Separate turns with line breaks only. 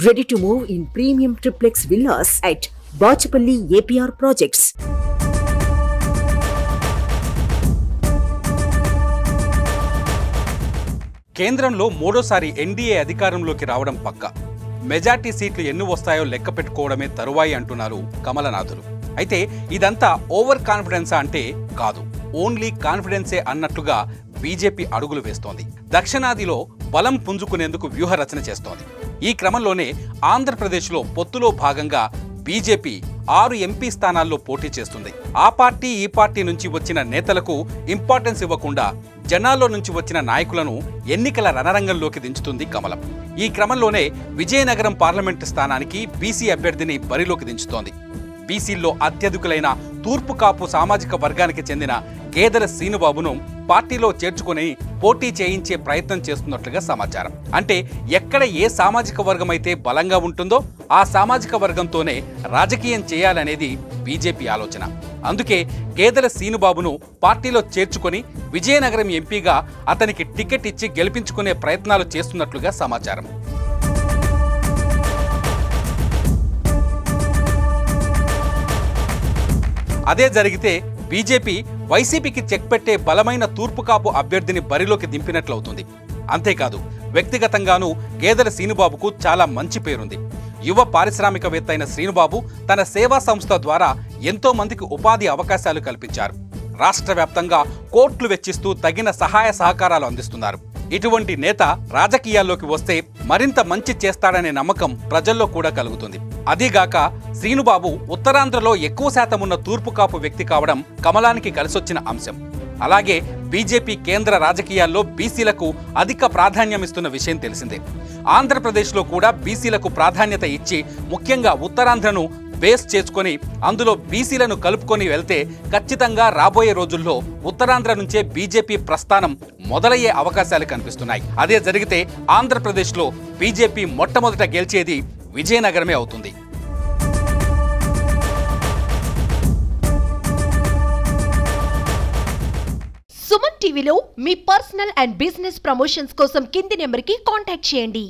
Ready to move in premium triplex villas at Bachapalli APR Projects.
కేంద్రంలో మూడోసారి NDA అధికారంలోకి రావడం పక్కా. మెజార్టీ సీట్లు ఎన్ని వస్తాయో లెక్క పెట్టుకోవడమే తరువాయి అంటున్నారు కమలనాథులు. అయితే ఇదంతా ఓవర్ కాన్ఫిడెన్సా అంటే కాదు, ఓన్లీ కాన్ఫిడెన్సే అన్నట్లుగా బీజేపీ అడుగులు వేస్తోంది. దక్షిణాదిలో బలం పుంజుకునేందుకు వ్యూహరచన చేస్తోంది. ఈ క్రమంలోనే ఆంధ్రప్రదేశ్లో పొత్తులో భాగంగా బీజేపీ 6 ఎంపీ స్థానాల్లో పోటీ చేస్తుంది. ఆ పార్టీ ఈ పార్టీ నుంచి వచ్చిన నేతలకు ఇంపార్టెన్స్ ఇవ్వకుండా జనాల్లో నుంచి వచ్చిన నాయకులను ఎన్నికల రణరంగంలోకి దించుతుంది కమలం. ఈ క్రమంలోనే విజయనగరం పార్లమెంటు స్థానానికి బీసీ అభ్యర్థిని బరిలోకి దించుతోంది. బీసీల్లో అత్యధికులైన తూర్పు కాపు సామాజిక వర్గానికి చెందిన గేదెల శ్రీనుబాబును పార్టీలో చేర్చుకుని పోటీ చేయించే ప్రయత్నం చేస్తున్నట్లుగా సమాచారం. అంటే ఎక్కడ ఏ సామాజిక వర్గం అయితే బలంగా ఉంటుందో ఆ సామాజిక వర్గంతోనే రాజకీయం చేయాలనేది బీజేపీ ఆలోచన. అందుకే గేదెల శ్రీనుబాబును పార్టీలో చేర్చుకొని విజయనగరం ఎంపీగా అతనికి టికెట్ ఇచ్చి గెలిపించుకునే ప్రయత్నాలు చేస్తున్నట్లుగా సమాచారం. అదే జరిగితే బీజేపీ వైసీపీకి చెక్ పెట్టే బలమైన తూర్పు కాపు అభ్యర్థిని బరిలోకి దింపినట్లవుతుంది. అంతేకాదు, వ్యక్తిగతంగానూ గేదెల శ్రీనుబాబుకు చాలా మంచి పేరుంది. యువ పారిశ్రామికవేత్త అయిన శ్రీనుబాబు తన సేవా సంస్థ ద్వారా ఎంతో మందికి ఉపాధి అవకాశాలు కల్పించారు. రాష్ట్ర వ్యాప్తంగా కోట్లు వెచ్చిస్తూ తగిన సహాయ సహకారాలు అందిస్తున్నారు. ఇటువంటి నేత రాజకీయాల్లోకి వస్తే మరింత మంచి చేస్తాడనే నమ్మకం ప్రజల్లో కూడా కలుగుతుంది. అదీగాక శ్రీనుబాబు ఉత్తరాంధ్రలో ఎక్కువ శాతం ఉన్న తూర్పు కాపు వ్యక్తి కావడం కమలానికి కలిసొచ్చిన అంశం. అలాగే బీజేపీ కేంద్ర రాజకీయాల్లో బీసీలకు అధిక ప్రాధాన్యమిస్తున్న విషయం తెలిసిందే. ఆంధ్రప్రదేశ్లో కూడా బీసీలకు ప్రాధాన్యత ఇచ్చి ముఖ్యంగా ఉత్తరాంధ్రను బేస్ చేసుకొని అందులో బీసీలను కలుపుకొని వెళ్తే ఖచ్చితంగా రాబోయే రోజుల్లో ఉత్తరాంధ్ర నుంచే బీజేపీ ప్రస్థానం మొదలయ్యే అవకాశాలు కనిపిస్తున్నాయి. అదే జరిగితే ఆంధ్రప్రదేశ్లో బీజేపీ మొట్టమొదట గెలిచేది విజయనగరమే అవుతుంది.
సుమన్ టీవీలో మీ పర్సనల్ అండ్ బిజినెస్ ప్రమోషన్స్ కోసం కింది నెంబర్కి కాంటాక్ట్ చేయండి.